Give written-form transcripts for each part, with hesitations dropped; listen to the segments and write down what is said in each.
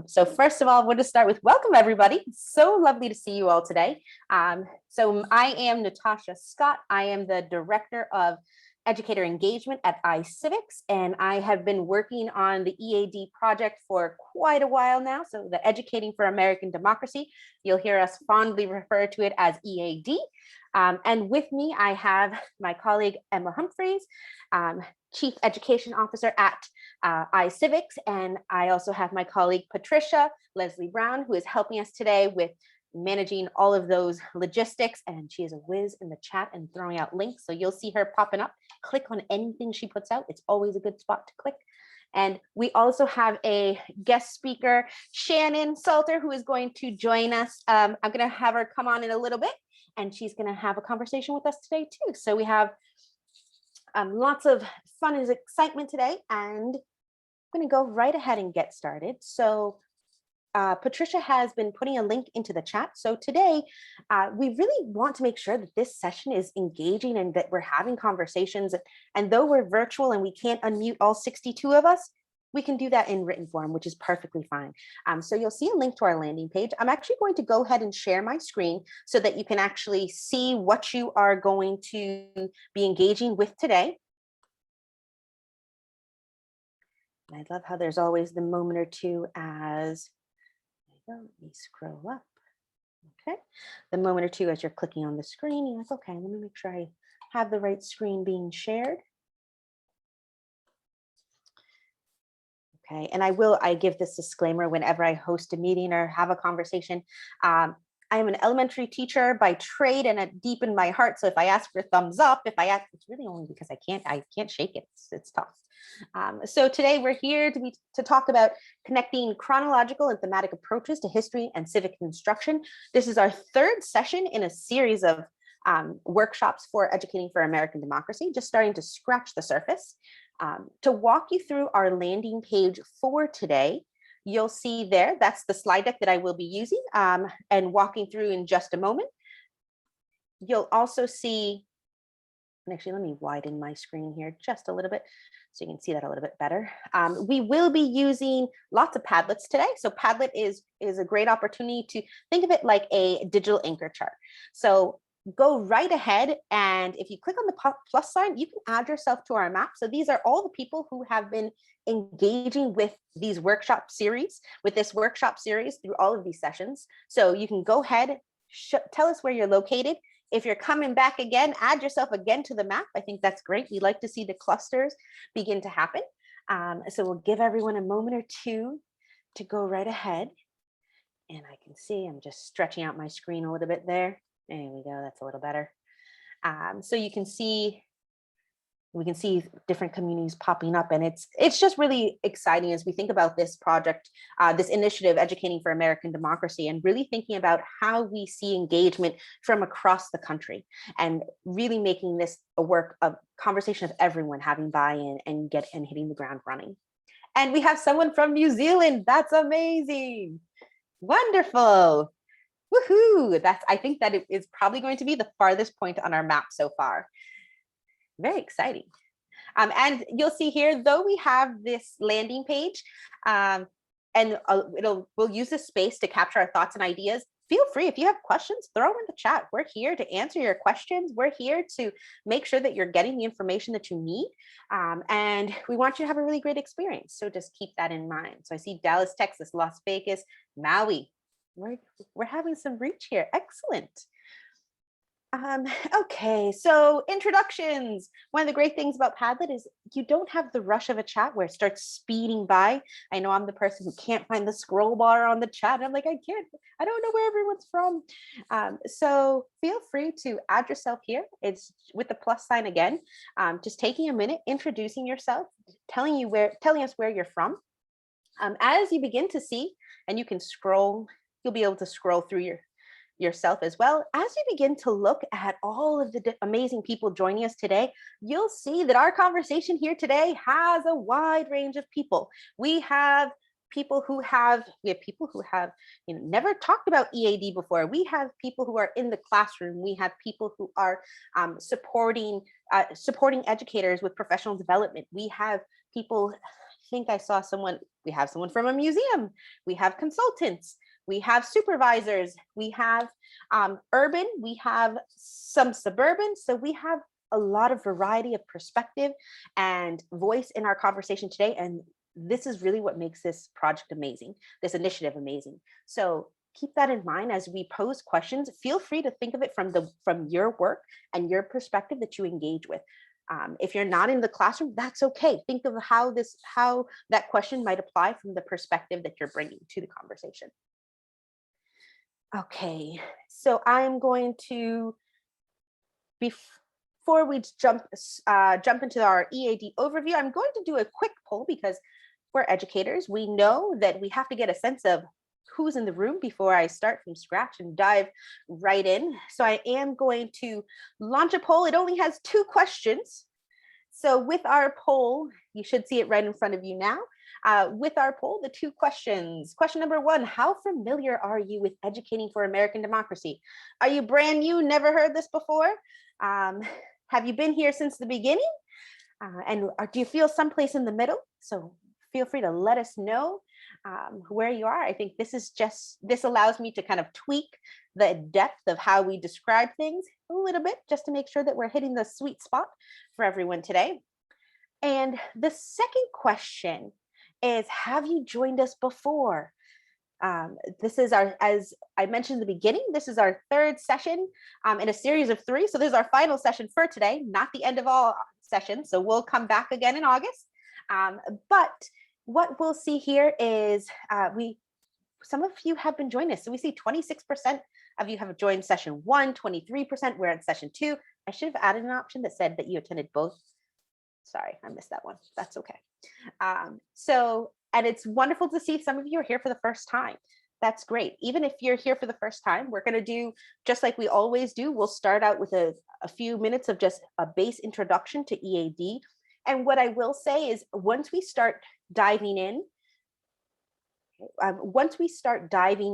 So first of all, I want to start with welcome everybody. So lovely to see you all today. So I am Natacha Scott. I am the Director of Educator Engagement at iCivics, and I have been working on the EAD project for quite a while now. So the Educating for American Democracy, you'll hear us fondly refer to it as EAD. And with me, I have my colleague, Emma Humphreys, Chief Education Officer at iCivics. And I also have my colleague, Patricia Leslie Brown, who is helping us today with managing all of those logistics. And she is a whiz in the chat and throwing out links. So you'll see her popping up. Click on anything she puts out. It's always a good spot to click. And we also have a guest speaker, Shannon Salter, who is going to join us. I'm going to have her come on in a little bit, and she's going to have a conversation with us today too. So we have lots of fun and excitement today, and I'm going to go right ahead and get started. So Patricia has been putting a link into the chat. So today, we really want to make sure that this session is engaging and that we're having conversations. And though we're virtual and we can't unmute all 62 of us, we can do that in written form, which is perfectly fine. So you'll see a link to our landing page. I'm actually going to go ahead and share my screen so that you can actually see what you are going to be engaging with today. And I love how there's always the moment or two as, let me scroll up. Okay, the moment or two as you're clicking on the screen, you're like, okay, let me make sure I have the right screen being shared. Okay, and I give this disclaimer whenever I host a meeting or have a conversation. I am an elementary teacher by trade and deep in my heart. So if I ask for a thumbs up, if I ask, it's really only because I can't shake it. It's tough. So today we're here to talk about connecting chronological and thematic approaches to history and civic instruction. This is our third session in a series of workshops for Educating for American Democracy, just starting to scratch the surface. To walk you through our landing page for today, you'll see there, that's the slide deck that I will be using and walking through in just a moment. You'll also see, and actually let me widen my screen here just a little bit so you can see that a little bit better. We will be using lots of Padlets today. So Padlet is a great opportunity to think of it like a digital anchor chart. So go right ahead, and if you click on the plus sign, you can add yourself to our map. So these are all the people who have been engaging with these workshop series, with this workshop series through all of these sessions. So you can go ahead, tell us where you're located. If you're coming back again, add yourself again to the map. I think that's great. We like to see the clusters begin to happen. So we'll give everyone a moment or two to go right ahead. And I can see I'm just stretching out my screen a little bit there. There we go, that's a little better. So you can see, we can see different communities popping up, and it's just really exciting as we think about this project, this initiative, Educating for American Democracy, and really thinking about how we see engagement from across the country, and really making this a conversation of everyone having buy-in and hitting the ground running. And we have someone from New Zealand. That's amazing. Wonderful. Woohoo! I think that it is probably going to be the farthest point on our map so far. Very exciting. And you'll see here, though we have this landing page, and we'll use this space to capture our thoughts and ideas. Feel free, if you have questions, throw them in the chat. We're here to answer your questions. We're here to make sure that you're getting the information that you need. And we want you to have a really great experience. So just keep that in mind. So I see Dallas, Texas, Las Vegas, Maui. We're having some reach here. Excellent. Okay, so introductions. One of the great things about Padlet is you don't have the rush of a chat where it starts speeding by. I know I'm the person who can't find the scroll bar on the chat. I'm like, I don't know where everyone's from. So feel free to add yourself here. It's with the plus sign again. Just taking a minute, introducing yourself, telling us where you're from. As you begin to see, and you can scroll, you'll be able to scroll through yourself as well. As you begin to look at all of the amazing people joining us today, you'll see that our conversation here today has a wide range of people. We have people who have never talked about EAD before. We have people who are in the classroom. We have people who are supporting educators with professional development. We have people, I think I saw someone We have someone from a museum. We have consultants. We have supervisors. We have urban. We have some suburban. So we have a lot of variety of perspective and voice in our conversation today. And this is really what makes this project amazing, this initiative amazing. So keep that in mind as we pose questions. Feel free to think of it from your work and your perspective that you engage with. If you're not in the classroom, that's okay. Think of how that question might apply from the perspective that you're bringing to the conversation. Okay, so I'm going to, before we jump into our EAD overview, I'm going to do a quick poll because we're educators. We know that we have to get a sense of who's in the room before I start from scratch and dive right in. So I am going to launch a poll. It only has 2 questions. So with our poll, you should see it right in front of you now. With our poll, the 2 questions. Question number 1, how familiar are you with Educating for American Democracy? Are you brand new, never heard this before? Have you been here since the beginning? Do you feel someplace in the middle? So feel free to let us know where you are. I think this allows me to kind of tweak the depth of how we describe things a little bit, just to make sure that we're hitting the sweet spot for everyone today. And the second question is, have you joined us before? This is as I mentioned in the beginning, this is our 3rd session in a series of 3. So this is our final session for today, not the end of all sessions. So we'll come back again in August. But what we'll see here is some of you have been joining us. So we see 26% of you have joined session 1, 23%. We're in session 2. I should have added an option that said that you attended both. Sorry, I missed that one. That's okay. And it's wonderful to see some of you are here for the first time. That's great. Even if you're here for the first time, we're going to do just like we always do. We'll start out with a few minutes of just a base introduction to EAD. And what I will say is once we start diving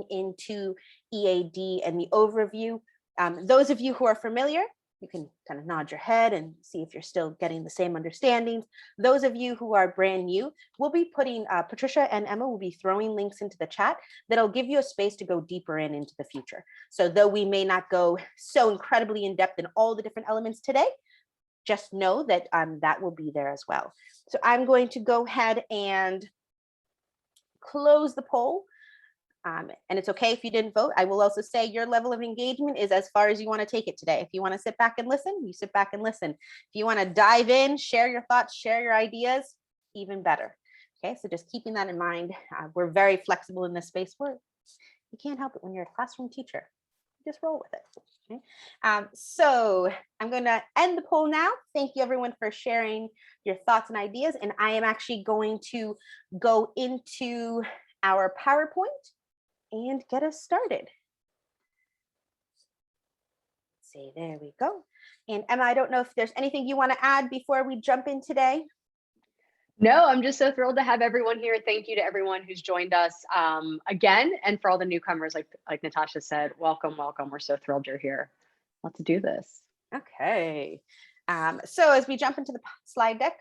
into EAD and the overview, those of you who are familiar, you can kind of nod your head and see if you're still getting the same understandings. Those of you who are brand new, we'll be putting, Patricia and Emma will be throwing links into the chat that'll give you a space to go deeper into the future. So though we may not go so incredibly in depth in all the different elements today, just know that that will be there as well. So I'm going to go ahead and close the poll. And it's okay if you didn't vote. I will also say your level of engagement is as far as you want to take it today. If you want to sit back and listen, you sit back and listen. If you want to dive in, share your thoughts, share your ideas, even better. Okay, so just keeping that in mind. We're very flexible in this space. You can't help it when you're a classroom teacher. Just roll with it. Okay? So I'm going to end the poll now. Thank you everyone for sharing your thoughts and ideas. And I am actually going to go into our PowerPoint and get us started. Let's see, there we go. And Emma, I don't know if there's anything you want to add before we jump in today. No, I'm just so thrilled to have everyone here. Thank you to everyone who's joined us again, and for all the newcomers, like Natacha said, welcome, welcome. We're so thrilled you're here. Let's do this. Okay. So as we jump into the slide deck,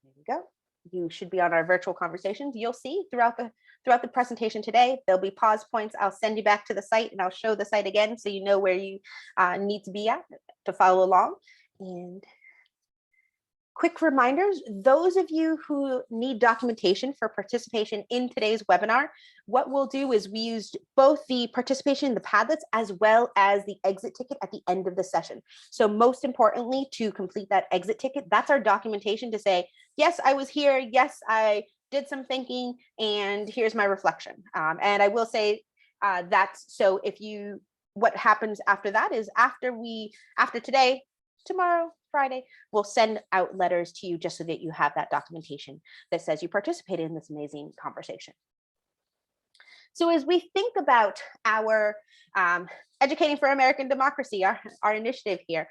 there we go. You should be on our virtual conversations. You'll see throughout the presentation today, there'll be pause points. I'll send you back to the site and I'll show the site again so you know where you need to be at to follow along. And quick reminders, those of you who need documentation for participation in today's webinar, what we'll do is we use both the participation in the Padlets as well as the exit ticket at the end of the session. So most importantly, to complete that exit ticket, that's our documentation to say, yes, I was here. Yes, I did some thinking and here's my reflection. And I will say that's so what happens after that is after today, tomorrow, Friday, we'll send out letters to you just so that you have that documentation that says you participated in this amazing conversation. So as we think about our Educating for American Democracy, our initiative here,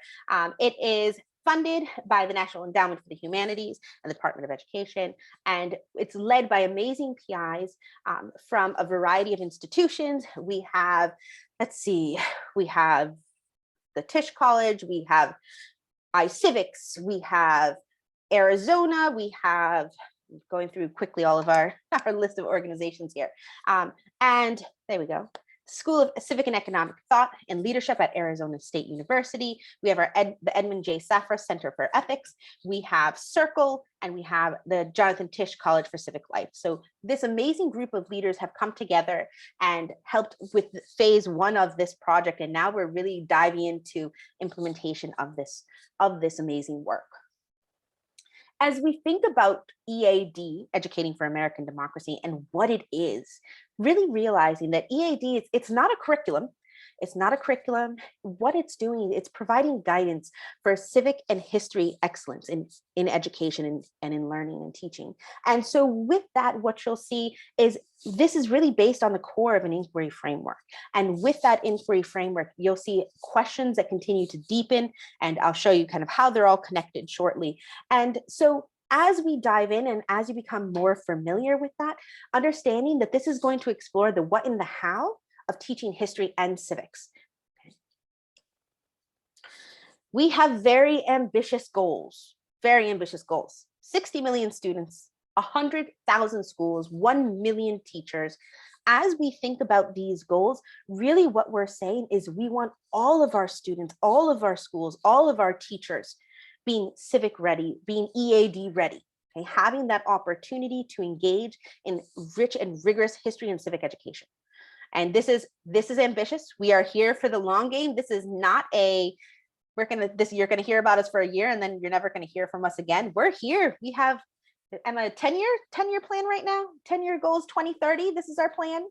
it is funded by the National Endowment for the Humanities and the Department of Education, and it's led by amazing PIs from a variety of institutions. We have, we have the Tisch College, we have iCivics, we have Arizona, we have going through quickly all of our list of organizations here. And there we go. School of Civic and Economic Thought and Leadership at Arizona State University. We have the Edmund J. Safra Center for Ethics. We have Circle, and we have the Jonathan Tisch College for Civic Life. So this amazing group of leaders have come together and helped with phase one of this project. And now we're really diving into implementation of this amazing work. As we think about EAD, Educating for American Democracy, and what it is, really realizing that EAD, it's not a curriculum. It's not a curriculum. What it's doing, it's providing guidance for civic and history excellence in education and in learning and teaching. And so with that, what you'll see is this is really based on the core of an inquiry framework. And with that inquiry framework, you'll see questions that continue to deepen, and I'll show you kind of how they're all connected shortly. And so as we dive in and as you become more familiar with that, understanding that this is going to explore the what and the how of teaching history and civics. We have very ambitious goals, 60 million students, 100,000 schools, 1 million teachers. As we think about these goals, really what we're saying is we want all of our students, all of our schools, all of our teachers being civic ready, being EAD ready, okay? Having that opportunity to engage in rich and rigorous history and civic education. And this is ambitious. We are here for the long game. This is not you're gonna hear about us for a year and then you're never gonna hear from us again. We're here. We have a 10-year plan right now, 10-year goals, 2030. This is our plan.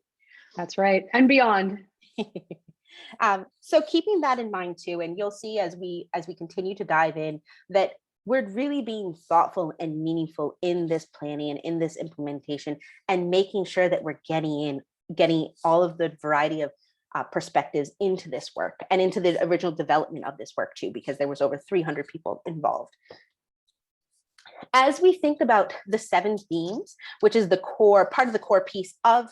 That's right, and beyond. So keeping that in mind too, and you'll see as we continue to dive in that we're really being thoughtful and meaningful in this planning and in this implementation, and making sure that we're getting all of the variety of perspectives into this work and into the original development of this work too, because there was over 300 people involved. As we think about the 7 themes, which is part of the core piece of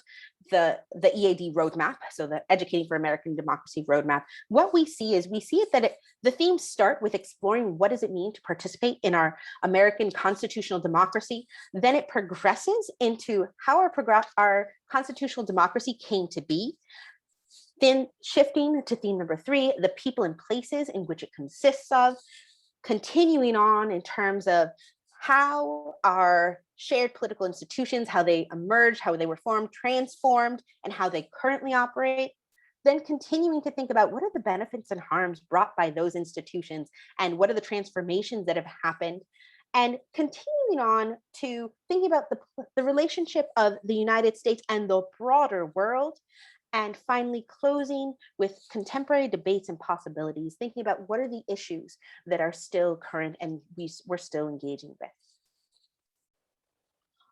the EAD roadmap, so the Educating for American Democracy roadmap, what we see that the themes start with exploring what does it mean to participate in our American constitutional democracy. Then it progresses into how our constitutional democracy came to be. Then shifting to theme number 3, the people and places in which it consists of, continuing on in terms of how our shared political institutions, how they emerged, how they were formed, transformed, and how they currently operate. Then continuing to think about what are the benefits and harms brought by those institutions, and what are the transformations that have happened, and continuing on to thinking about the relationship of the United States and the broader world. And finally, closing with contemporary debates and possibilities, thinking about what are the issues that are still current and we're still engaging with.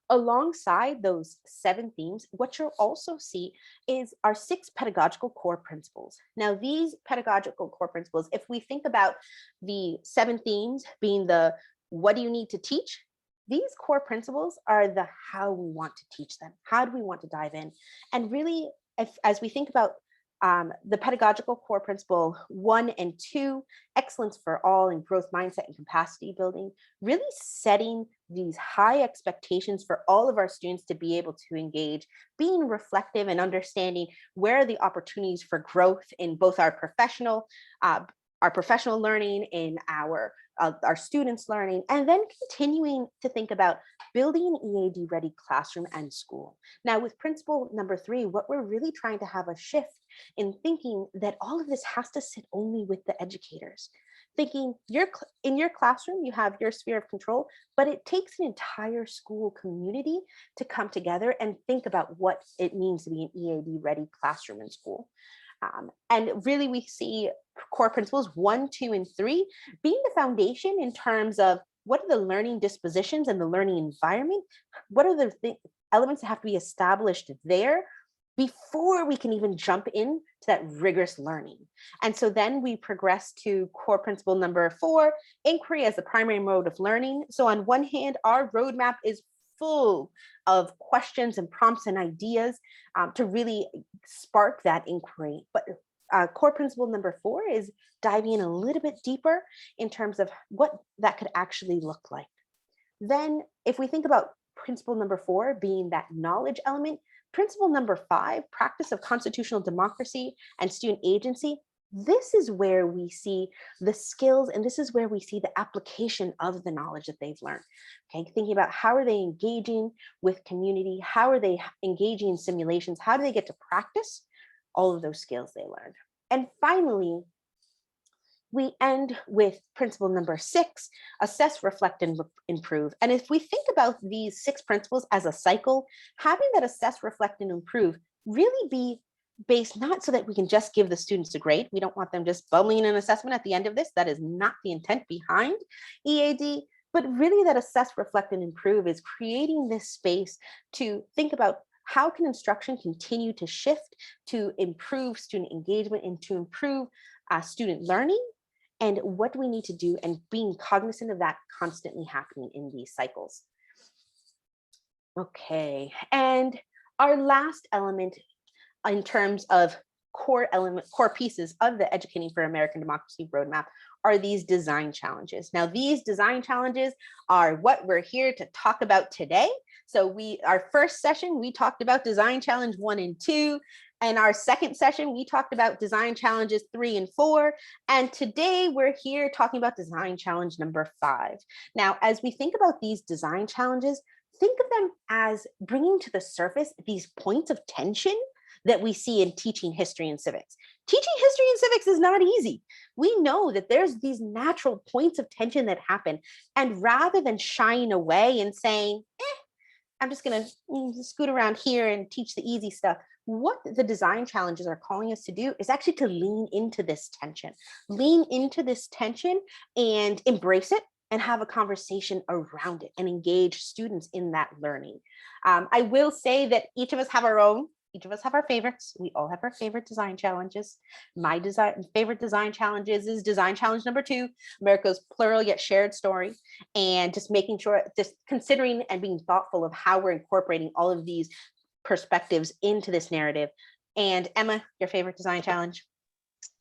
Alongside those 7 themes, what you'll also see is our 6 pedagogical core principles. Now, these pedagogical core principles, if we think about the 7 themes being the what do you need to teach, these core principles are the how we want to teach them. How do we want to dive in? And really, as we think about the pedagogical core principle 1 and 2, excellence for all and growth mindset and capacity building, really setting these high expectations for all of our students to be able to engage, being reflective and understanding where are the opportunities for growth in both our professional learning, in our students' learning, and then continuing to think about building an EAD-ready classroom and school. Now, with principle number 3, what we're really trying to have a shift in thinking that all of this has to sit only with the educators. Thinking in your classroom, you have your sphere of control, but it takes an entire school community to come together and think about what it means to be an EAD-ready classroom and school. And really, we see core principles 1, 2, and 3 being the foundation in terms of what are the learning dispositions and the learning environment, what are the elements that have to be established there before we can even jump into that rigorous learning. And so then we progress to core principle number 4, inquiry as the primary mode of learning. So on one hand, our roadmap is full of questions and prompts and ideas to really spark that inquiry. But core principle number 4 is diving in a little bit deeper in terms of what that could actually look like. Then if we think about principle number 4 being that knowledge element, principle number 5, practice of constitutional democracy and student agency. This is where we see the skills, and this is where we see the application of the knowledge that they've learned. Okay, thinking about how are they engaging with community, how are they engaging in simulations, how do they get to practice all of those skills they learned. And finally, we end with principle number 6, assess, reflect, and improve. And if we think about these 6 principles as a cycle, having that assess, reflect, and improve really be based not so that we can just give the students a grade. We don't want them just bubbling an assessment at the end of this. That is not the intent behind EAD, but really that assess, reflect, and improve is creating this space to think about how can instruction continue to shift to improve student engagement and to improve student learning, and what do we need to do, and being cognizant of that constantly happening in these cycles. Okay, and our last element in terms of core pieces of the Educating for American Democracy roadmap are these design challenges. Now, these design challenges are what we're here to talk about today. So our first session, we talked about design challenge 1 and 2. And our second session, we talked about design challenges 3 and 4. And today we're here talking about design challenge number 5. Now, as we think about these design challenges, think of them as bringing to the surface these points of tension that we see in teaching history and civics. Teaching history and civics is not easy. We know that there's these natural points of tension that happen. And rather than shying away and saying, I'm just gonna scoot around here and teach the easy stuff, what the design challenges are calling us to do is actually to lean into this tension and embrace it and have a conversation around it and engage students in that learning. I will say that each of us have our favorites. We all have our favorite design challenges. My favorite design challenges is design challenge number 2, America's plural yet shared story, and just making sure, just considering and being thoughtful of how we're incorporating all of these perspectives into this narrative. And Emma, your favorite design challenge?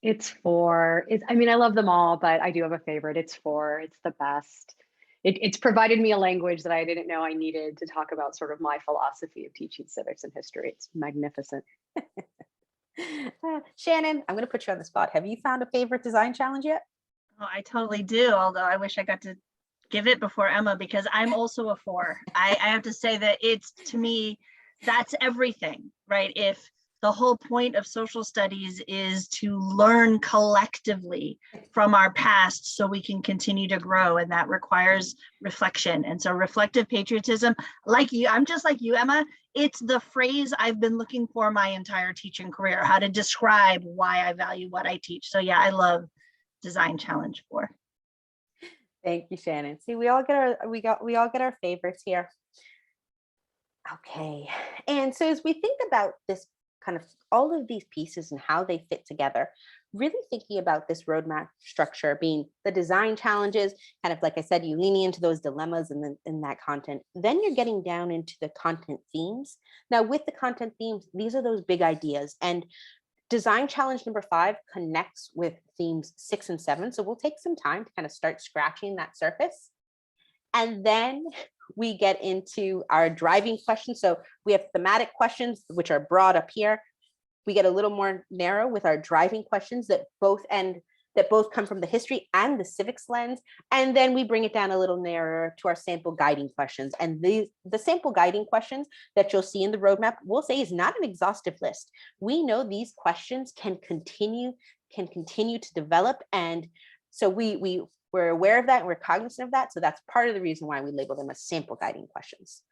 It's 4. I mean, I love them all, but I do have a favorite. It's 4. It's the best. It's provided me a language that I didn't know I needed to talk about sort of my philosophy of teaching civics and history. It's magnificent. Shannon, I'm going to put you on the spot. Have you found a favorite design challenge yet? Oh, I totally do, although I wish I got to give it before Emma, because I'm also a 4. I have to say that it's, to me, that's everything, right? If the whole point of social studies is to learn collectively from our past so we can continue to grow, and that requires reflection. And so reflective patriotism, like you, I'm just like you, Emma, it's the phrase I've been looking for my entire teaching career, how to describe why I value what I teach. So yeah, I love design challenge 4. Thank you, Shannon. See, we all get our favorites here. Okay, and so as we think about this kind of all of these pieces and how they fit together, really thinking about this roadmap structure being the design challenges, kind of like I said, you leaning into those dilemmas and then in that content, then you're getting down into the content themes. Now with the content themes, these are those big ideas, and design challenge number 5 connects with themes 6 and 7. So we'll take some time to kind of start scratching that surface. And then we get into our driving questions. So we have thematic questions, which are broad up here. We get a little more narrow with our driving questions that both come from the history and the civics lens. And then we bring it down a little narrower to our sample guiding questions. And the sample guiding questions that you'll see in the roadmap, we'll say is not an exhaustive list. We know these questions can continue to develop. And so we're aware of that and we're cognizant of that. So that's part of the reason why we label them as sample guiding questions.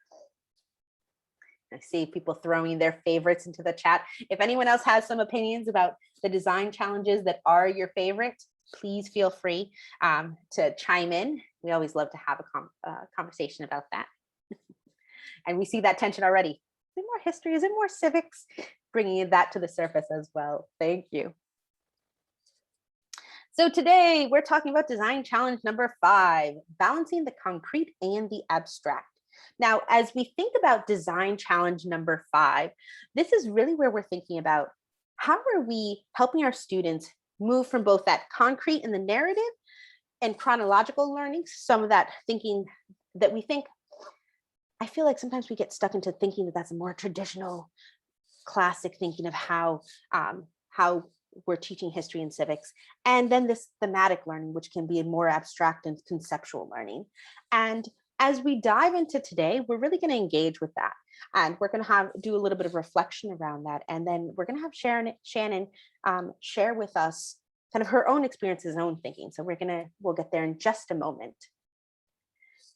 I see people throwing their favorites into the chat. If anyone else has some opinions about the design challenges that are your favorite, please feel free to chime in. We always love to have a conversation about that. And we see that tension already. Is it more history? Is it more civics? Bringing that to the surface as well. Thank you. So today we're talking about design challenge number 5, balancing the concrete and the abstract. Now, as we think about design challenge number 5, this is really where we're thinking about how are we helping our students move from both that concrete in the narrative and chronological learning, some of that thinking that we think, I feel like sometimes we get stuck into thinking that that's a more traditional, classic thinking of how we're teaching history and civics, and then this thematic learning, which can be more abstract and conceptual learning. And as we dive into today, we're really going to engage with that, and we're going to do a little bit of reflection around that, and then we're going to have Shannon share with us kind of her own experiences and own thinking. So we'll get there in just a moment.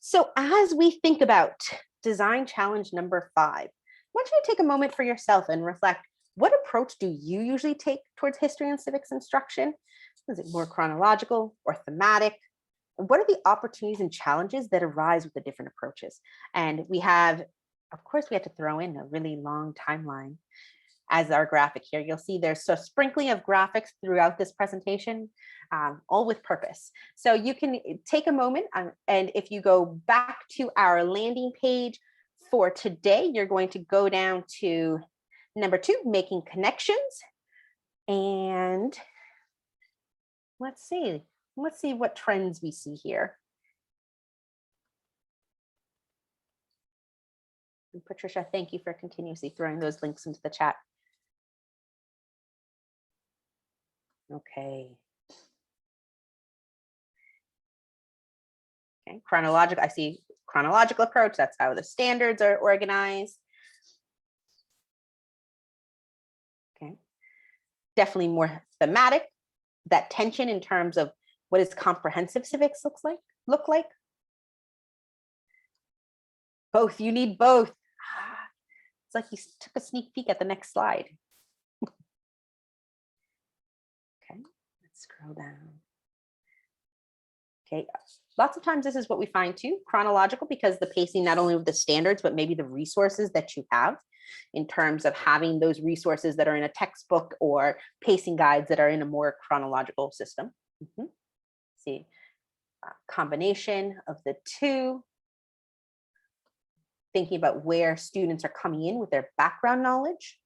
So as we think about design challenge number 5, I want you to take a moment for yourself and reflect, what approach do you usually take towards history and civics instruction? Is it more chronological or thematic? What are the opportunities and challenges that arise with the different approaches? And we have to throw in a really long timeline as our graphic here. You'll see there's a sprinkling of graphics throughout this presentation, all with purpose. So you can take a moment, and if you go back to our landing page for today, you're going to go down to number 2, making connections. And let's see what trends we see here. And Patricia, thank you for continuously throwing those links into the chat. Okay. Okay, chronological, I see chronological approach, that's how the standards are organized. Okay, definitely more thematic, that tension in terms of what does comprehensive civics look like. Both, you need both. It's like you took a sneak peek at the next slide. Okay, let's scroll down. Okay, lots of times this is what we find too, chronological, because the pacing not only of the standards, but maybe the resources that you have in terms of having those resources that are in a textbook or pacing guides that are in a more chronological system. See, combination of the two. Thinking about where students are coming in with their background knowledge.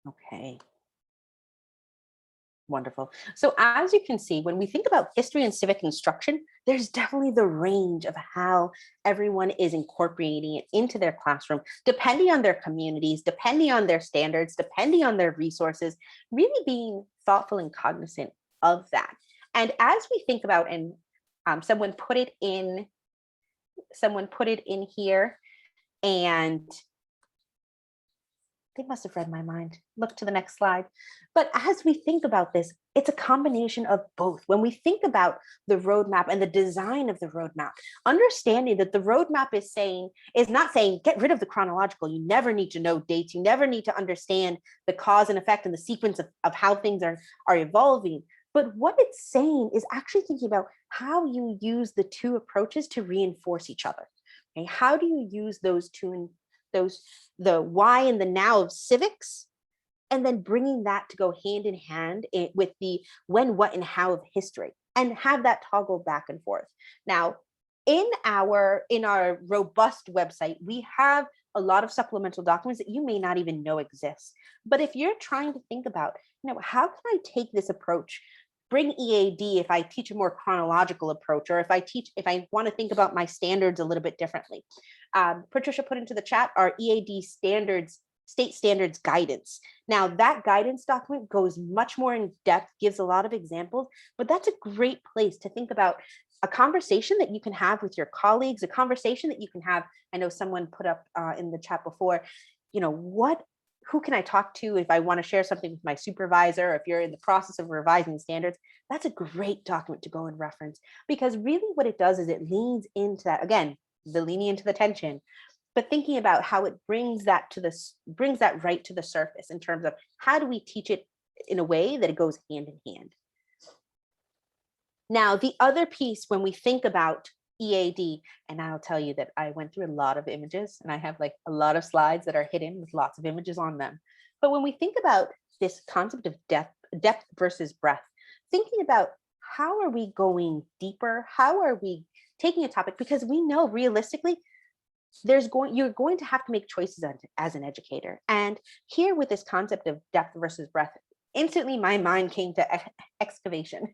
Okay. Wonderful. So as you can see, when we think about history and civic instruction, there's definitely the range of how everyone is incorporating it into their classroom, depending on their communities, depending on their standards, depending on their resources, really being thoughtful and cognizant of that. And as we think about, and someone put it in here, and they must have read my mind. Look to the next slide. But as we think about this, it's a combination of both. When we think about the roadmap and the design of the roadmap, understanding that the roadmap is not saying get rid of the chronological. You never need to know dates. You never need to understand the cause and effect and the sequence of how things are evolving. But what it's saying is actually thinking about how you use the two approaches to reinforce each other. Okay? How do you use those two, the why and the now of civics, and then bringing that to go hand in hand with the when, what, and how of history, and have that toggle back and forth. Now, in our robust website, we have a lot of supplemental documents that you may not even know exist. But if you're trying to think about, how can I take this approach, bring EAD if I teach a more chronological approach, or if I want to think about my standards a little bit differently. Patricia put into the chat our EAD standards, state standards guidance. Now that guidance document goes much more in depth, gives a lot of examples, but that's a great place to think about a conversation that you can have with your colleagues, a conversation that you can have. I know someone put up in the chat before, who can I talk to if I want to share something with my supervisor, or if you're in the process of revising standards? That's a great document to go and reference, because really what it does is it leans into that, again, the leaning into the tension, but thinking about how it brings that right to the surface in terms of how do we teach it in a way that it goes hand in hand. Now, the other piece when we think about EAD, and I'll tell you that I went through a lot of images, and I have like a lot of slides that are hidden with lots of images on them. But when we think about this concept of depth versus breadth, thinking about how are we going deeper? How are we taking a topic? Because we know realistically, you're going to have to make choices as an educator. And here with this concept of depth versus breadth, instantly my mind came to excavation,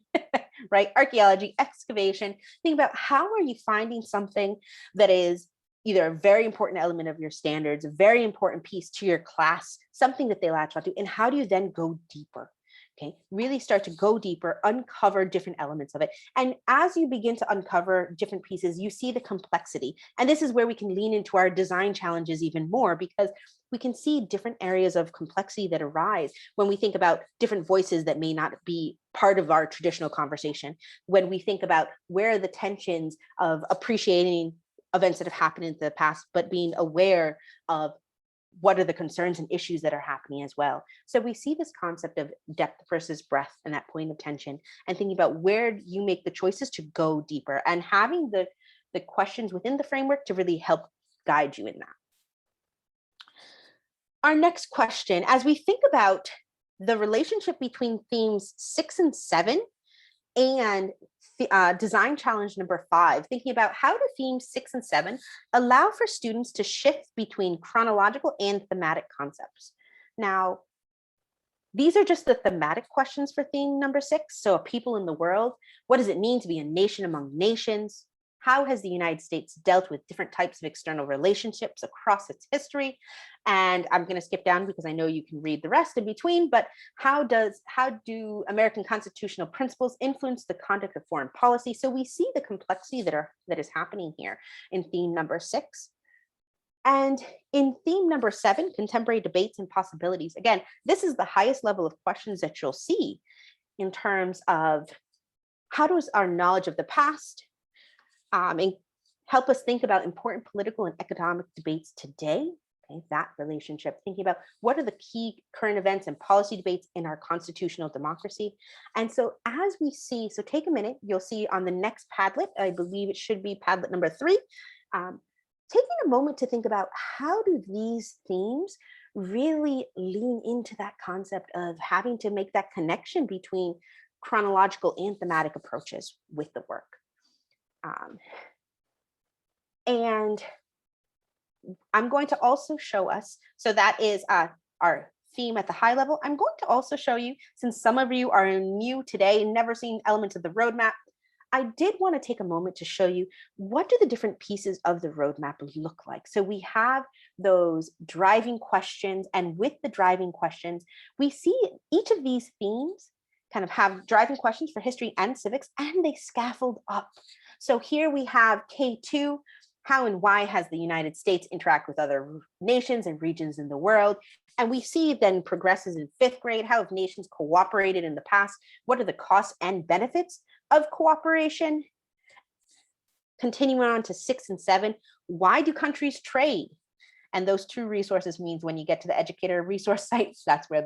right? Archaeology, excavation. Think about how are you finding something that is either a very important element of your standards, a very important piece to your class, something that they latch onto, and how do you then go deeper? Okay, really start to go deeper, uncover different elements of it. And as you begin to uncover different pieces, you see the complexity. And this is where we can lean into our design challenges even more, because we can see different areas of complexity that arise when we think about different voices that may not be part of our traditional conversation. When we think about where are the tensions of appreciating events that have happened in the past, but being aware of what are the concerns and issues that are happening as well. So we see this concept of depth versus breadth and that point of tension, and thinking about where you make the choices to go deeper, and having the questions within the framework to really help guide you in that. Our next question, as we think about the relationship between themes 6 and 7 and design challenge number 5, thinking about how do themes 6 and 7 allow for students to shift between chronological and thematic concepts. Now, these are just the thematic questions for theme number 6. So, a people in the world, what does it mean to be a nation among nations? How has the United States dealt with different types of external relationships across its history? And I'm going to skip down because I know you can read the rest in between, but how do American constitutional principles influence the conduct of foreign policy? So we see the complexity that is happening here in theme number 6. And in theme number 7, contemporary debates and possibilities, again, this is the highest level of questions that you'll see in terms of how does our knowledge of the past and help us think about important political and economic debates today. Okay, that relationship, thinking about what are the key current events and policy debates in our constitutional democracy. And so as we see, so take a minute, you'll see on the next Padlet, I believe it should be Padlet number 3, taking a moment to think about how do these themes really lean into that concept of having to make that connection between chronological and thematic approaches with the work. And I'm going to also show us, so that is our theme at the high level. I'm going to also show you, since some of you are new today and never seen elements of the roadmap, I did want to take a moment to show you what do the different pieces of the roadmap look like. So we have those driving questions, and with the driving questions, we see each of these themes kind of have driving questions for history and civics, and they scaffold up. So here we have K2, how and why has the United States interact with other nations and regions in the world? And we see then progresses in 5th grade, how have nations cooperated in the past? What are the costs and benefits of cooperation? Continuing on to 6 and 7, why do countries trade? And those 2 resources means when you get to the Educator resource sites, that's where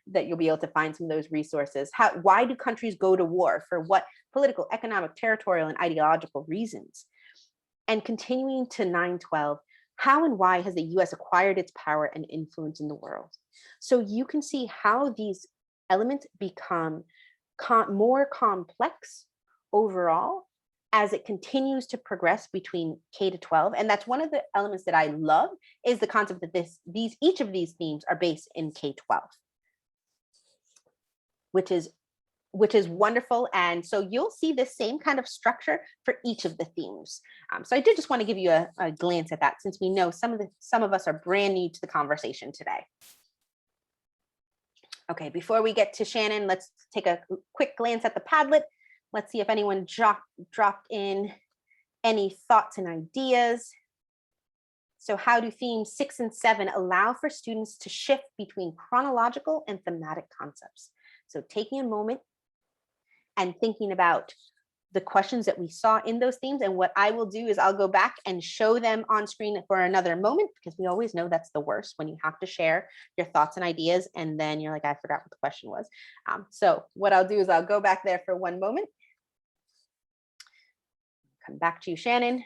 that you'll be able to find some of those resources. Why do countries go to war? For what political, economic, territorial, and ideological reasons? And continuing to 9-12, how and why has the US acquired its power and influence in the world? So you can see how these elements become more complex overall as it continues to progress between K to 12. And that's one of the elements that I love, is the concept that each of these themes are based in K-12, which is wonderful. And so you'll see the same kind of structure for each of the themes. So I did just want to give you a glance at that, since we know some of us are brand new to the conversation today. Okay, before we get to Shannon, let's take a quick glance at the Padlet. Let's see if anyone dropped in any thoughts and ideas. So how do themes 6 and 7 allow for students to shift between chronological and thematic concepts? So taking a moment and thinking about the questions that we saw in those themes. And what I will do is I'll go back and show them on screen for another moment, because we always know that's the worst, when you have to share your thoughts and ideas and then you're like, I forgot what the question was. So what I'll do is I'll go back there for one moment. Come back to you, Shannon.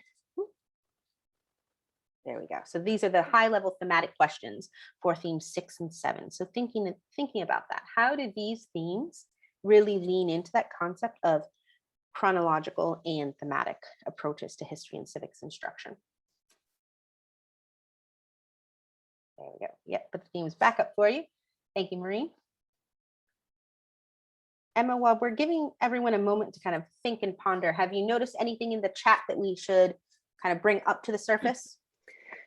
There we go. So these are the high level thematic questions for themes 6 and 7. So thinking about that, how do these themes really lean into that concept of chronological and thematic approaches to history and civics instruction? There we go. Yep, put the themes back up for you. Thank you, Maureen. Emma, while we're giving everyone a moment to kind of think and ponder, have you noticed anything in the chat that we should kind of bring up to the surface?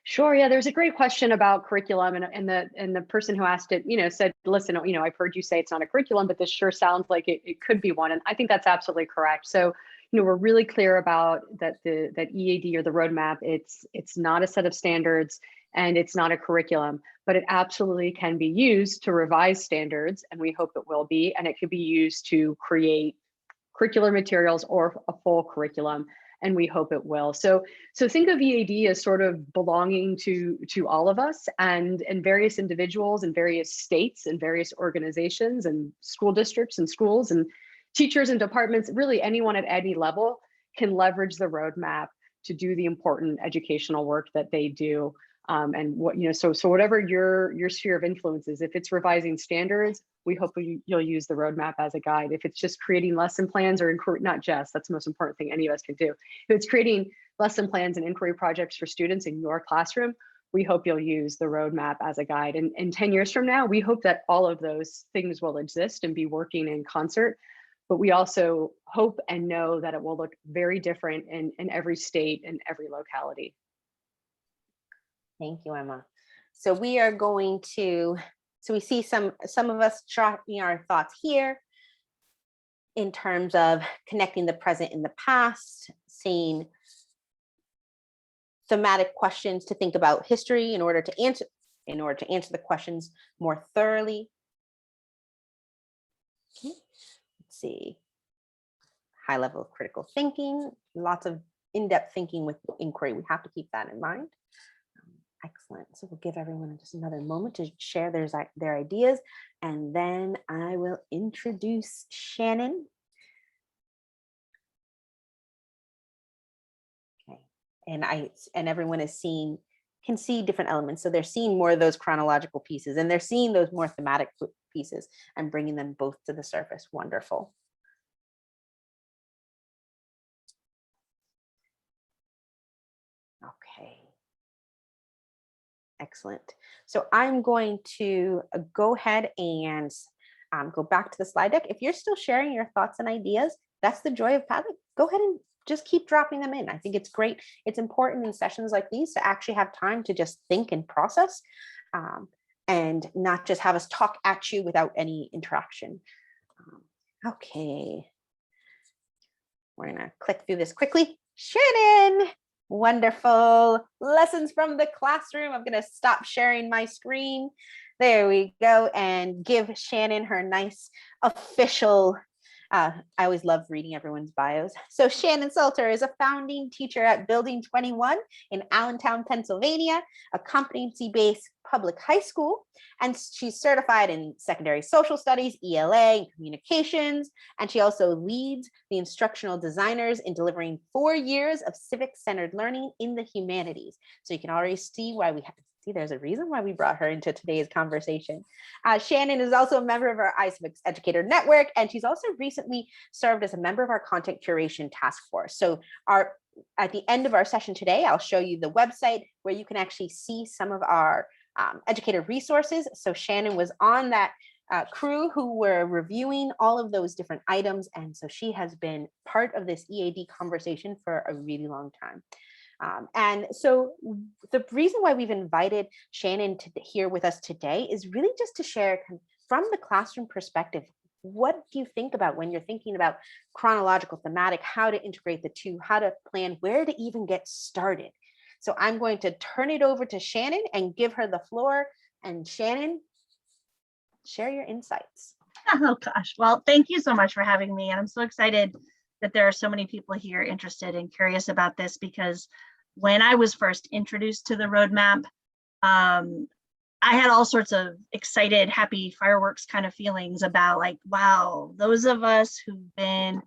Sure. Yeah, there's a great question about curriculum, and the person who asked it, said, listen, I've heard you say it's not a curriculum, but this sure sounds like it could be one. And I think that's absolutely correct. So, we're really clear about that EAD, or the roadmap, it's not a set of standards and it's not a curriculum, but it absolutely can be used to revise standards, and we hope it will be, and it could be used to create curricular materials or a full curriculum, and we hope it will. So think of EAD as sort of belonging to all of us, and various individuals and various states and various organizations and school districts and schools and teachers and departments. Really, anyone at any level can leverage the roadmap to do the important educational work that they do. And what so whatever your sphere of influence is, if it's revising standards, we hope you'll use the roadmap as a guide. If it's just creating lesson plans, or not just, that's the most important thing any of us can do. If it's creating lesson plans and inquiry projects for students in your classroom, we hope you'll use the roadmap as a guide. And 10 years from now, we hope that all of those things will exist and be working in concert. But we also hope and know that it will look very different in every state and every locality. Thank you, Emma. So we are going to, we see some of us dropping our thoughts here in terms of connecting the present and the past, seeing thematic questions to think about history in order to answer the questions more thoroughly. Okay. Let's see. High level of critical thinking, lots of in-depth thinking with inquiry. We have to keep that in mind. Excellent. So we'll give everyone just another moment to share their ideas, and then I will introduce Shannon. Okay. And everyone can see different elements. So they're seeing more of those chronological pieces, and they're seeing those more thematic pieces and bringing them both to the surface. Wonderful. Okay. Excellent. So I'm going to go ahead and go back to the slide deck. If you're still sharing your thoughts and ideas, that's the joy of Padlet. Go ahead and just keep dropping them in. I think it's great. It's important in sessions like these to actually have time to just think and process, and not just have us talk at you without any interaction. Okay. We're gonna click through this quickly. Shannon. Wonderful. Lessons from the classroom. I'm going to stop sharing my screen. There we go. And give Shannon her nice official, I always love reading everyone's bios. So Shannon Salter is a founding teacher at Building 21 in Allentown, Pennsylvania, a competency-based public high school. And she's certified in secondary social studies, ELA, and communications. And she also leads the instructional designers in delivering 4 years of civic-centered learning in the humanities. So you can already see why we have to see there's a reason why we brought her into today's conversation. Shannon is also a member of our iCivics Educator Network, and she's also recently served as a member of our content curation task force. So at the end of our session today, I'll show you the website where you can actually see some of our educator resources. So Shannon was on that crew who were reviewing all of those different items. And so she has been part of this EAD conversation for a really long time. And so the reason why we've invited Shannon to here with us today is really just to share from the classroom perspective, what do you think about when you're thinking about chronological, thematic, how to integrate the two, how to plan, where to even get started. So I'm going to turn it over to Shannon and give her the floor. And Shannon, share your insights. Oh gosh, well, thank you so much for having me. And I'm so excited that there are so many people here interested and curious about this, because when I was first introduced to the roadmap, I had all sorts of excited, happy fireworks kind of feelings about like, wow, those of us who've been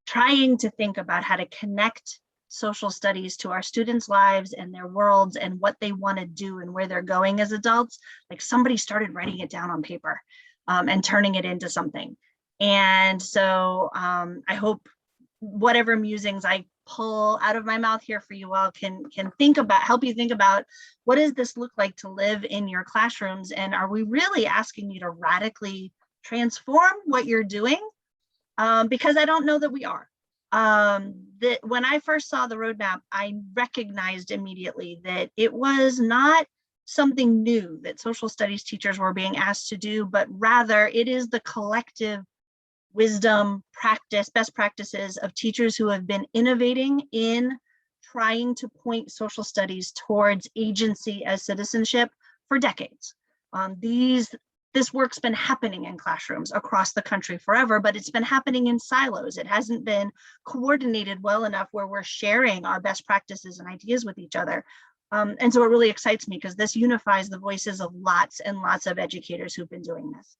trying to think about how to connect social studies to our students' lives and their worlds and what they want to do and where they're going as adults, like somebody started writing it down on paper and turning it into something. And so I hope whatever musings I pull out of my mouth here for you all can help you think about, what does this look like to live in your classrooms? And are we really asking you to radically transform what you're doing? because I don't know that we are. When I first saw the roadmap, I recognized immediately that it was not something new that social studies teachers were being asked to do, but rather it is the collective wisdom, practice, best practices of teachers who have been innovating in trying to point social studies towards agency as citizenship for decades. This work's been happening in classrooms across the country forever, but it's been happening in silos. It hasn't been coordinated well enough where we're sharing our best practices and ideas with each other. And so it really excites me because this unifies the voices of lots and lots of educators who've been doing this.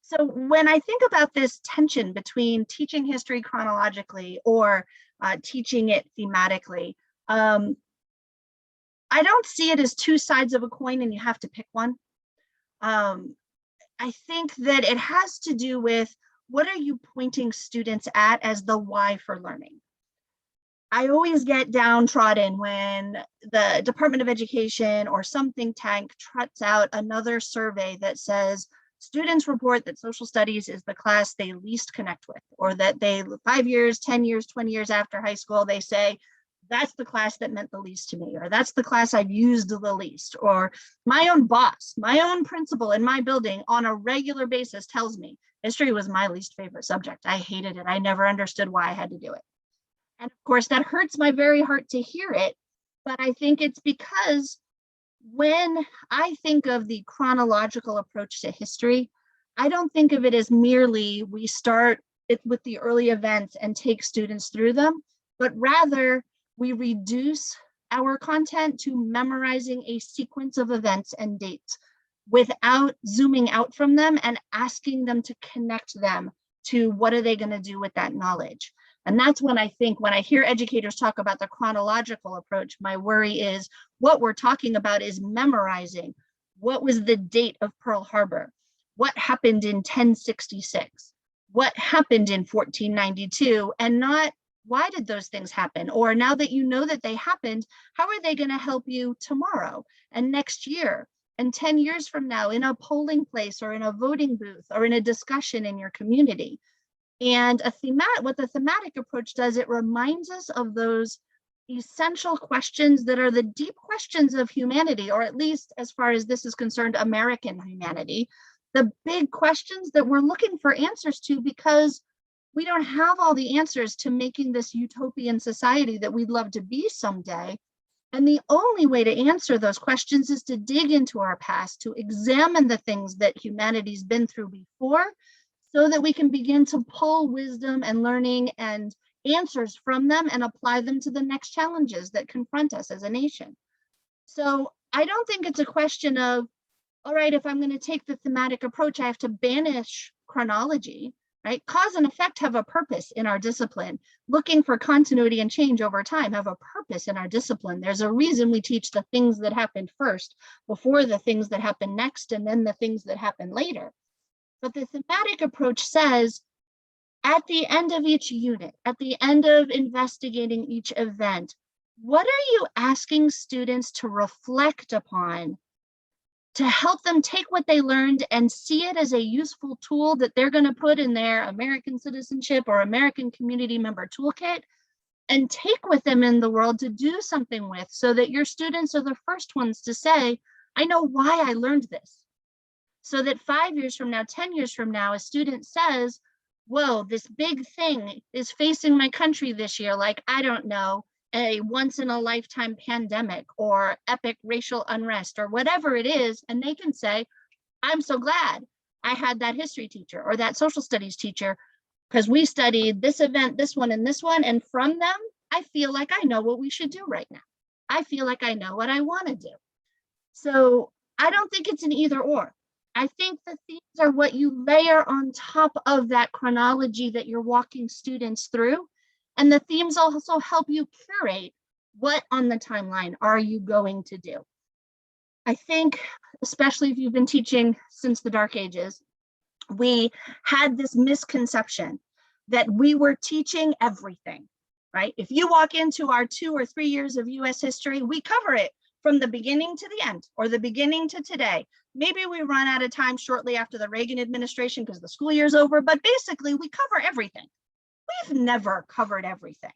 So when I think about this tension between teaching history chronologically or teaching it thematically, I don't see it as two sides of a coin and you have to pick one. I think that it has to do with what are you pointing students at as the why for learning? I always get downtrodden when the Department of Education or some think tank trots out another survey that says students report that social studies is the class they least connect with, or that they 5 years, 10 years, 20 years after high school, they say, that's the class that meant the least to me, or that's the class I've used the least, or my own boss, my own principal in my building on a regular basis tells me history was my least favorite subject. I hated it. I never understood why I had to do it. And of course, that hurts my very heart to hear it, but I think it's because when I think of the chronological approach to history, I don't think of it as merely we start it with the early events and take students through them, but rather we reduce our content to memorizing a sequence of events and dates without zooming out from them and asking them to connect them to what are they going to do with that knowledge. And that's when I think, when I hear educators talk about the chronological approach, my worry is what we're talking about is memorizing. What was the date of Pearl Harbor? What happened in 1066? What happened in 1492? And not why did those things happen? Or now that you know that they happened, how are they going to help you tomorrow and next year and 10 years from now in a polling place or in a voting booth or in a discussion in your community? And what the thematic approach does, it reminds us of those essential questions that are the deep questions of humanity, or at least as far as this is concerned, American humanity, the big questions that we're looking for answers to because we don't have all the answers to making this utopian society that we'd love to be someday. And the only way to answer those questions is to dig into our past, to examine the things that humanity's been through before, so that we can begin to pull wisdom and learning and answers from them and apply them to the next challenges that confront us as a nation. So I don't think it's a question of, all right, if I'm going to take the thematic approach, I have to banish chronology, right? Cause and effect have a purpose in our discipline. Looking for continuity and change over time have a purpose in our discipline. There's a reason we teach the things that happened first before the things that happen next and then the things that happen later. But the thematic approach says, at the end of each unit, at the end of investigating each event, what are you asking students to reflect upon to help them take what they learned and see it as a useful tool that they're going to put in their American citizenship or American community member toolkit and take with them in the world to do something with, so that your students are the first ones to say, I know why I learned this. So that 5 years from now, 10 years from now, a student says, whoa, this big thing is facing my country this year, like, I don't know, a once in a lifetime pandemic or epic racial unrest or whatever it is. And they can say, I'm so glad I had that history teacher or that social studies teacher, because we studied this event, this one, and this one. And from them, I feel like I know what we should do right now. I feel like I know what I want to do. So I don't think it's an either or. I think the themes are what you layer on top of that chronology that you're walking students through. And the themes also help you curate what on the timeline are you going to do. I think, especially if you've been teaching since the dark ages, we had this misconception that we were teaching everything, right? If you walk into our 2 or 3 years of US history, we cover it from the beginning to the end, or the beginning to today. Maybe we run out of time shortly after the Reagan administration because the school year's over, but basically we cover everything. We've never covered everything.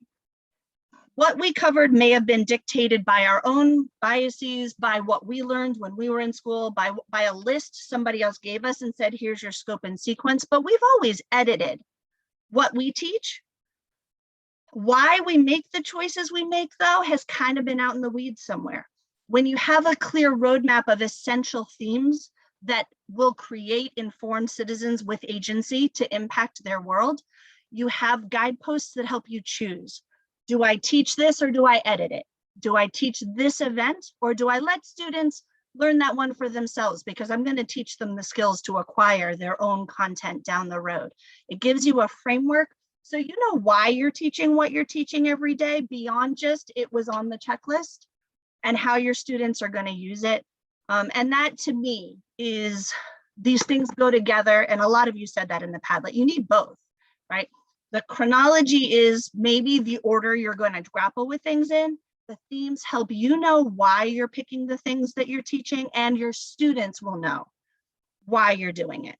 What we covered may have been dictated by our own biases, by what we learned when we were in school, by a list somebody else gave us and said, here's your scope and sequence, but we've always edited what we teach. Why we make the choices we make, though, has kind of been out in the weeds somewhere. When you have a clear roadmap of essential themes that will create informed citizens with agency to impact their world, you have guideposts that help you choose. Do I teach this or do I edit it? Do I teach this event or do I let students learn that one for themselves, because I'm going to teach them the skills to acquire their own content down the road. It gives you a framework so you know why you're teaching what you're teaching every day beyond just it was on the checklist, and how your students are going to use it. And that to me is, these things go together. And a lot of you said that in the Padlet, you need both, right? The chronology is maybe the order you're going to grapple with things in. The themes help you know why you're picking the things that you're teaching, and your students will know why you're doing it.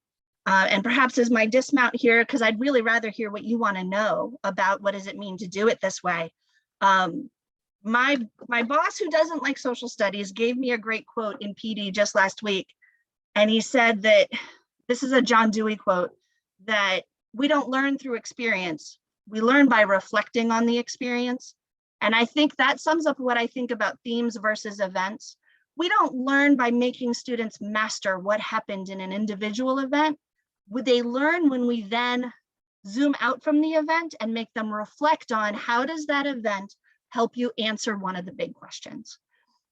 And perhaps as my dismount here, because I'd really rather hear what you want to know about what does it mean to do it this way. My boss, who doesn't like social studies, gave me a great quote in PD just last week. And he said that, this is a John Dewey quote, that we don't learn through experience. We learn by reflecting on the experience. And I think that sums up what I think about themes versus events. We don't learn by making students master what happened in an individual event. They learn when we then zoom out from the event and make them reflect on, how does that event help you answer one of the big questions?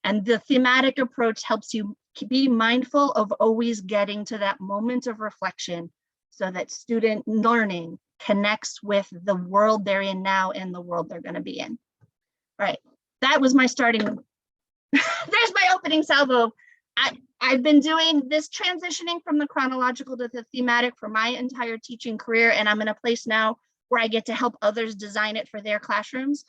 And the thematic approach helps you be mindful of always getting to that moment of reflection, so that student learning connects with the world they're in now and the world they're going to be in. All right, that was my starting. There's my opening salvo. I've been doing this transitioning from the chronological to the thematic for my entire teaching career, and I'm in a place now where I get to help others design it for their classrooms.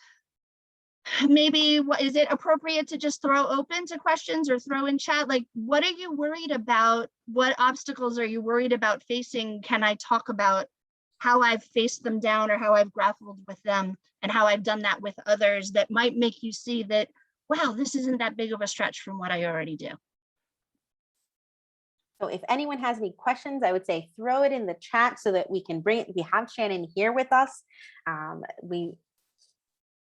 Maybe, what is it appropriate to just throw open to questions or throw in chat? Like, what are you worried about? What obstacles are you worried about facing? Can I talk about how I've faced them down, or how I've grappled with them, and how I've done that with others that might make you see that, wow, this isn't that big of a stretch from what I already do. So if anyone has any questions, I would say throw it in the chat so that we can bring it. We have Shannon here with us.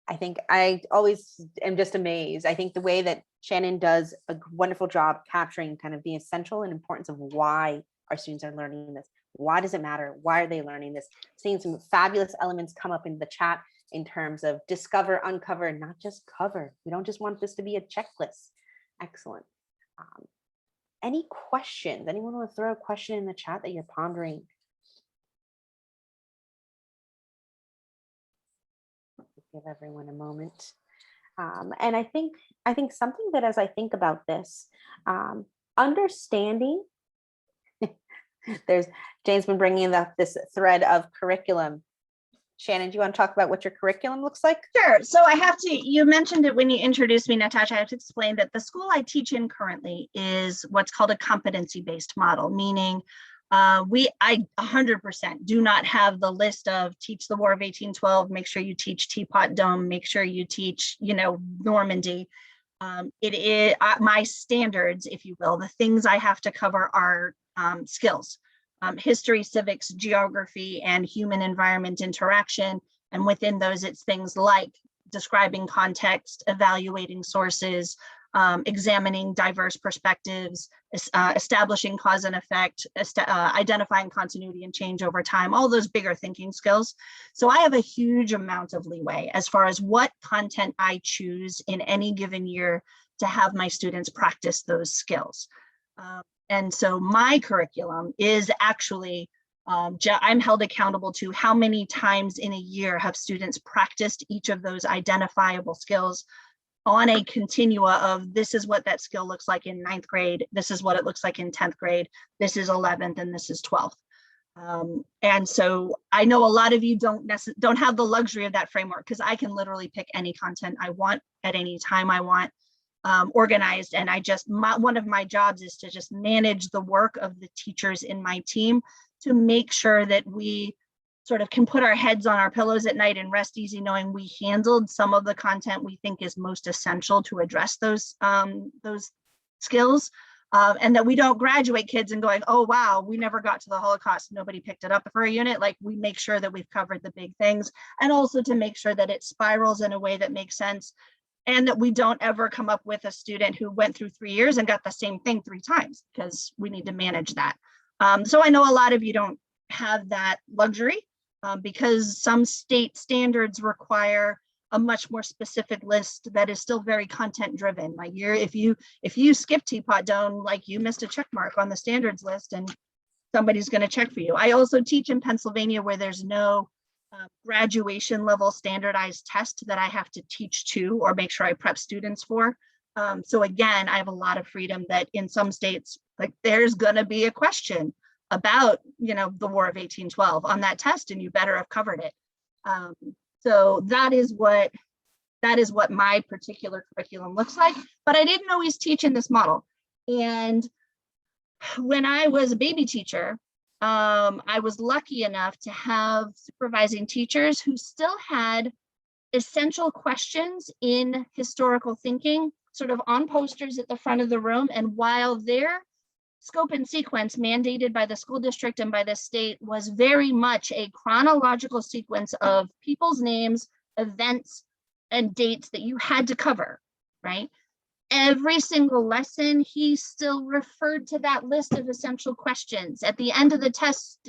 I think I always am just amazed. I think the way that Shannon does a wonderful job capturing kind of the essential and importance of why our students are learning this. Why does it matter? Why are they learning this? Seeing some fabulous elements come up in the chat in terms of discover, uncover, not just cover. We don't just want this to be a checklist. Excellent. Any questions? Anyone want to throw a question in the chat that you're pondering? Give everyone a moment. And I think something that, as I think about this, understanding, there's Jane's been bringing up this thread of curriculum. Shannon, do you want to talk about what your curriculum looks like? Sure. So I have to, you mentioned it when you introduced me, Natasha. I have to explain that the school I teach in currently is what's called a competency-based model, meaning I 100% do not have the list of teach the War of 1812, make sure you teach Teapot Dome, make sure you teach, Normandy. It is my standards, if you will. The things I have to cover are skills. History, civics, geography, and human environment interaction. And within those, it's things like describing context, evaluating sources, examining diverse perspectives, establishing cause and effect, identifying continuity and change over time, all those bigger thinking skills. So I have a huge amount of leeway as far as what content I choose in any given year to have my students practice those skills. And so my curriculum is actually, I'm held accountable to how many times in a year have students practiced each of those identifiable skills on a continua of, this is what that skill looks like in 9th grade, this is what it looks like in 10th grade, this is 11th, and this is 12th. And so I know a lot of you don't have the luxury of that framework, because I can literally pick any content I want at any time I want. organized. And one of my jobs is to just manage the work of the teachers in my team to make sure that we sort of can put our heads on our pillows at night and rest easy, knowing we handled some of the content we think is most essential to address those skills. And that we don't graduate kids and going, oh, wow, we never got to the Holocaust. Nobody picked it up for a unit. Like, we make sure that we've covered the big things, and also to make sure that it spirals in a way that makes sense, and that we don't ever come up with a student who went through 3 years and got the same thing 3 times, because we need to manage that. So I know a lot of you don't have that luxury because some state standards require a much more specific list that is still very content driven. Like, if you skip Teapot Dome, like, you missed a check mark on the standards list and somebody's going to check for you. I also teach in Pennsylvania, where there's no graduation level standardized test that I have to teach to or make sure I prep students for. So again, I have a lot of freedom that in some states, like, there's going to be a question about, the War of 1812 on that test, and you better have covered it. So that is what my particular curriculum looks like. But I didn't always teach in this model. And when I was a baby teacher, I was lucky enough to have supervising teachers who still had essential questions in historical thinking sort of on posters at the front of the room. And while their scope and sequence mandated by the school district and by the state was very much a chronological sequence of people's names, events, and dates that you had to cover, right? Every single lesson, he still referred to that list of essential questions. At the end of the test,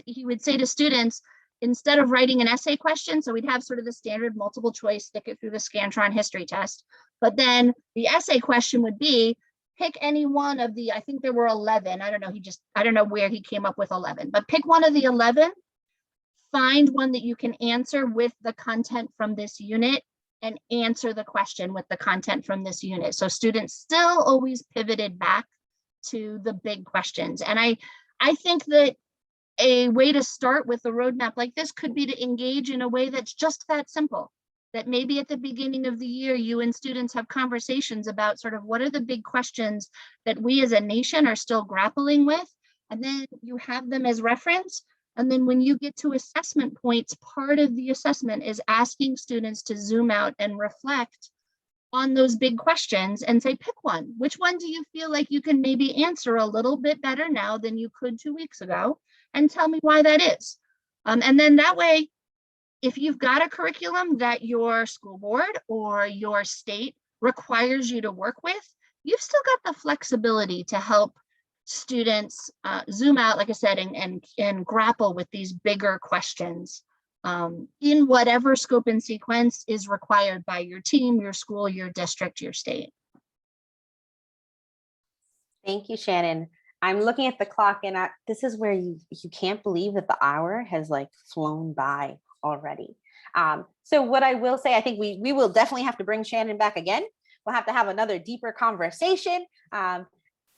he would say to students, instead of writing an essay question, so we'd have sort of the standard multiple choice, stick it through the Scantron history test, but then the essay question would be, pick any one of the, I think there were 11. I don't know where he came up with 11, but pick one of the 11, find one that you can answer with the content from this unit, and answer the question with the content from this unit. So students still always pivoted back to the big questions. And I think that a way to start with a roadmap like this could be to engage in a way that's just that simple. That maybe at the beginning of the year, you and students have conversations about sort of what are the big questions that we as a nation are still grappling with, and then you have them as reference. And then when you get to assessment points, part of the assessment is asking students to zoom out and reflect on those big questions and say, pick one. Which one do you feel like you can maybe answer a little bit better now than you could 2 weeks ago? And tell me why that is. And then that way, if you've got a curriculum that your school board or your state requires you to work with, you've still got the flexibility to help students zoom out, like I said, and grapple with these bigger questions in whatever scope and sequence is required by your team, your school, your district, your state. Thank you, Shannon. I'm looking at the clock, and this is where you can't believe that the hour has like flown by already. So what I will say, I think we will definitely have to bring Shannon back again. We'll have to have another deeper conversation.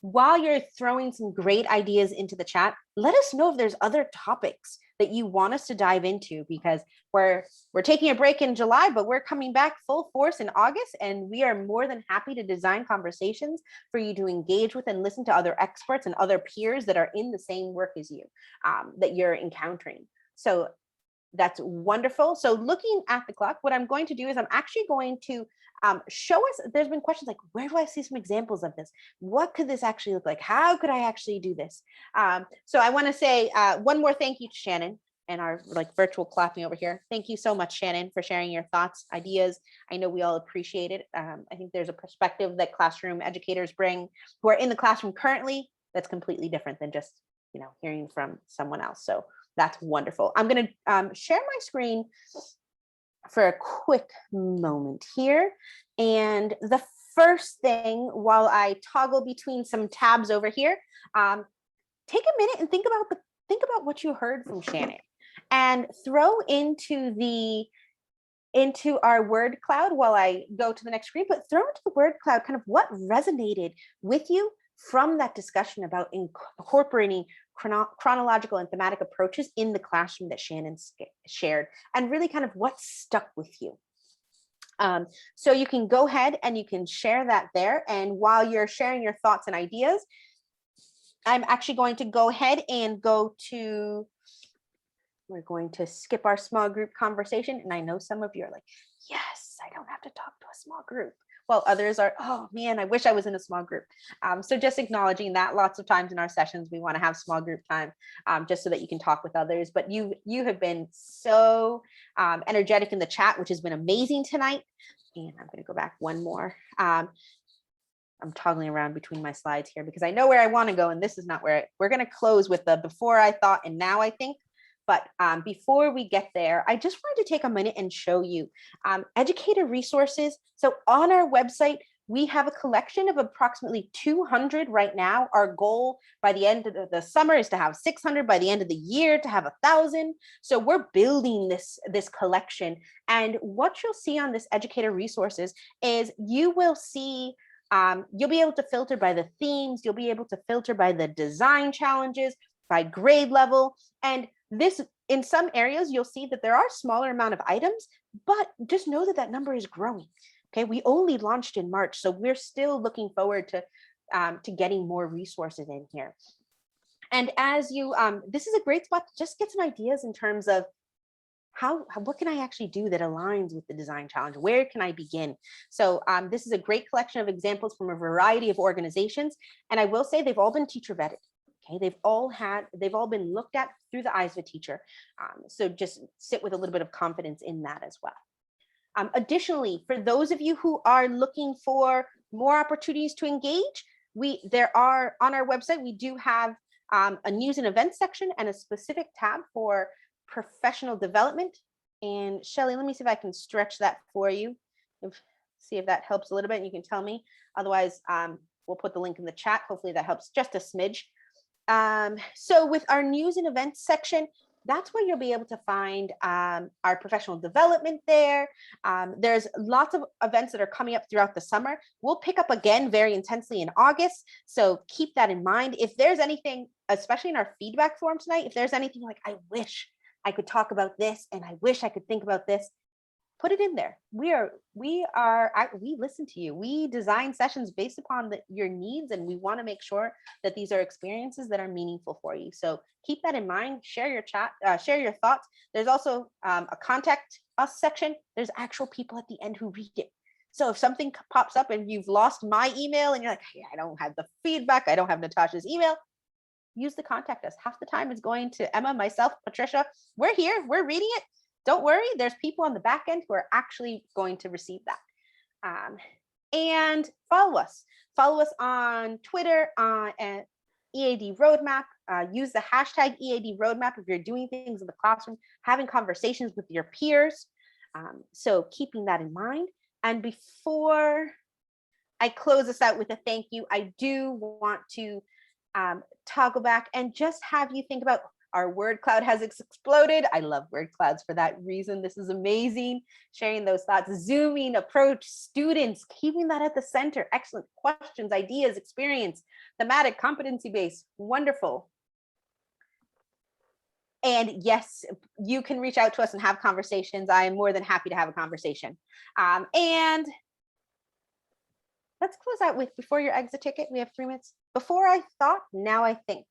While you're throwing some great ideas into the chat, let us know if there's other topics that you want us to dive into, because we're taking a break in July, but we're coming back full force in August, and we are more than happy to design conversations for you to engage with and listen to other experts and other peers that are in the same work as you, that you're encountering. So that's wonderful. So looking at the clock, what I'm going to do is I'm actually going to show us, there's been questions like, where do I see some examples of this? What could this actually look like? How could I actually do this? So I want to say one more thank you to Shannon and our virtual clapping over here. Thank you so much, Shannon, for sharing your thoughts, ideas. I know we all appreciate it. I think there's a perspective that classroom educators bring who are in the classroom currently that's completely different than just hearing from someone else. So that's wonderful. I'm going to share my screen for a quick moment here. And the first thing, while I toggle between some tabs over here, take a minute and think about what you heard from Shannon, and throw into our word cloud while I go to the next screen, but throw into the word cloud kind of what resonated with you from that discussion about incorporating chronological and thematic approaches in the classroom that Shannon shared, and really kind of what stuck with you. So you can go ahead and you can share that there. And while you're sharing your thoughts and ideas, I'm actually going to go ahead and we're going to skip our small group conversation. And I know some of you are like, yes, I don't have to talk to a small group. While others are, oh man, I wish I was in a small group. So just acknowledging that lots of times in our sessions, we want to have small group time just so that you can talk with others. But you have been so energetic in the chat, which has been amazing tonight. And I'm going to go back one more. I'm toggling around between my slides here because I know where I want to go. And this is not where we're going to close with the before I thought and now I think. But before we get there, I just wanted to take a minute and show you Educator Resources. So on our website, we have a collection of approximately 200 right now. Our goal by the end of the summer is to have 600, by the end of the year to have 1,000. So we're building this collection. And what you'll see on this Educator Resources is you will see, you'll be able to filter by the themes, you'll be able to filter by the design challenges, by grade level. And this, in some areas, you'll see that there are smaller amount of items, but just know that that number is growing. Okay, we only launched in March, so we're still looking forward to getting more resources in here. And as you, this is a great spot to just get some ideas in terms of what can I actually do that aligns with the design challenge? Where can I begin? So this is a great collection of examples from a variety of organizations, and I will say they've all been teacher vetted. Okay, they've all been looked at through the eyes of a teacher. So just sit with a little bit of confidence in that as well. Additionally, for those of you who are looking for more opportunities to engage, there are on our website, we do have a news and events section and a specific tab for professional development. And Shelly, let me see if I can stretch that for you. See if that helps a little bit and you can tell me. Otherwise, we'll put the link in the chat. Hopefully that helps just a smidge. So with our news and events section, that's where you'll be able to find our professional development there. There's lots of events that are coming up throughout the summer. We'll pick up again very intensely in August. So keep that in mind. If there's anything, especially in our feedback form tonight, if there's anything like, I wish I could talk about this and I wish I could think about this, put it in there. We listen to you. We design sessions based upon your needs, and we want to make sure that these are experiences that are meaningful for you. So keep that in mind. Share your chat, share your thoughts. There's also a contact us section. There's actual people at the end who read it. So if something pops up and you've lost my email and you're like, hey, I don't have the feedback, I don't have Natasha's email, use the contact us. Half the time is going to Emma, myself, Patricia. We're here. We're reading it. Don't worry, there's people on the back end who are actually going to receive that. And follow us. Follow us on Twitter at EAD Roadmap. Use the hashtag EAD Roadmap if you're doing things in the classroom, having conversations with your peers. So keeping that in mind. And before I close this out with a thank you, I do want to toggle back and just have you think about our word cloud has exploded. I love word clouds for that reason. This is amazing. Sharing those thoughts, zooming approach, students, keeping that at the center. Excellent questions, ideas, experience, thematic, competency-based, wonderful. And yes, you can reach out to us and have conversations. I am more than happy to have a conversation. And let's close out with before your exit ticket. We have 3 minutes. Before I thought, now I think.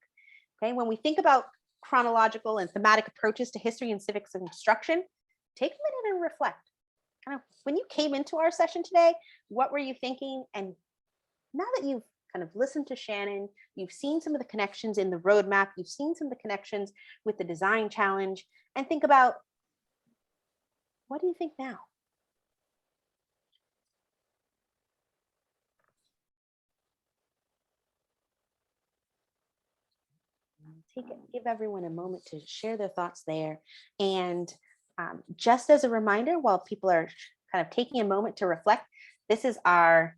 Okay, when we think about chronological and thematic approaches to history and civics instruction, take a minute and reflect. Kind of when you came into our session today, what were you thinking? And now that you've kind of listened to Shannon, you've seen some of the connections in the roadmap, you've seen some of the connections with the design challenge, and think about, what do you think now? Give everyone a moment to share their thoughts there. And just as a reminder, while people are kind of taking a moment to reflect, this is our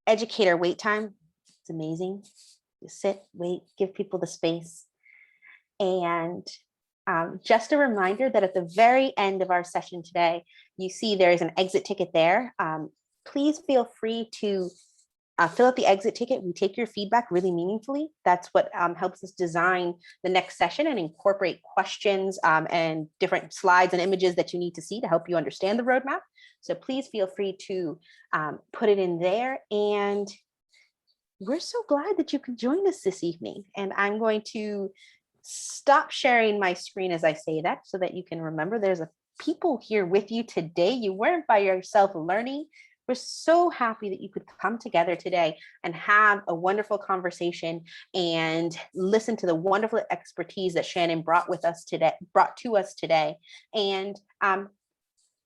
educator wait time. It's amazing. You sit, wait, give people the space. And just a reminder that at the very end of our session today, you see there is an exit ticket there. Please feel free to fill out the exit ticket. We take your feedback really meaningfully. That's what helps us design the next session and incorporate questions and different slides and images that you need to see to help you understand the roadmap. So please feel free to put it in there. And we're so glad that you could join us this evening. And I'm going to stop sharing my screen as I say that so that you can remember there's a people here with you today. You weren't by yourself learning. We're so happy that you could come together today and have a wonderful conversation and listen to the wonderful expertise that Shannon brought to us today. And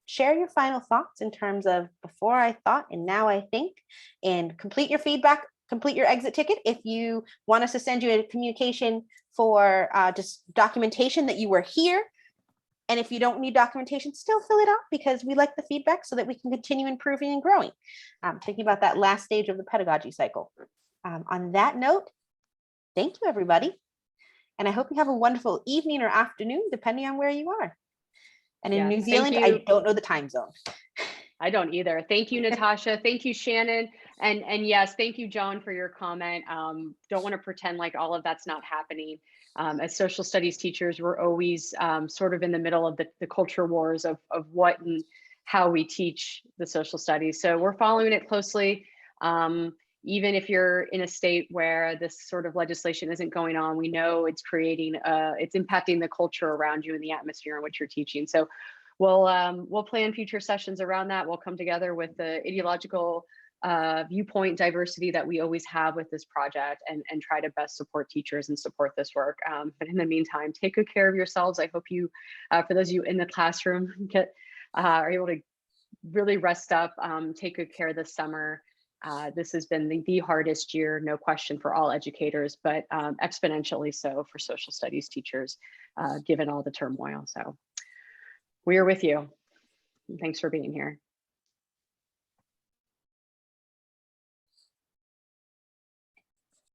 share your final thoughts in terms of before I thought and now I think, and complete your feedback, complete your exit ticket. If you want us to send you a communication for just documentation that you were here. And if you don't need documentation, still fill it out because we like the feedback so that we can continue improving and growing. Thinking about that last stage of the pedagogy cycle. On that note, thank you, everybody. And I hope you have a wonderful evening or afternoon, depending on where you are. And in New Zealand, I don't know the time zone. I don't either. Thank you, Natasha. Thank you, Shannon. And yes, thank you, Joan, for your comment. Don't want to pretend like all of that's not happening. As social studies teachers, we're always sort of in the middle of the culture wars of what and how we teach the social studies. So we're following it closely. Even if you're in a state where this sort of legislation isn't going on, we know it's it's impacting the culture around you and the atmosphere in which you're teaching. So we'll plan future sessions around that. We'll come together with the ideological viewpoint diversity that we always have with this project and try to best support teachers and support this work. But in the meantime, take good care of yourselves. I hope you, for those of you in the classroom, are able to really rest up, take good care this summer. This has been the hardest year, no question, for all educators, but exponentially so for social studies teachers, given all the turmoil. So we are with you. Thanks for being here.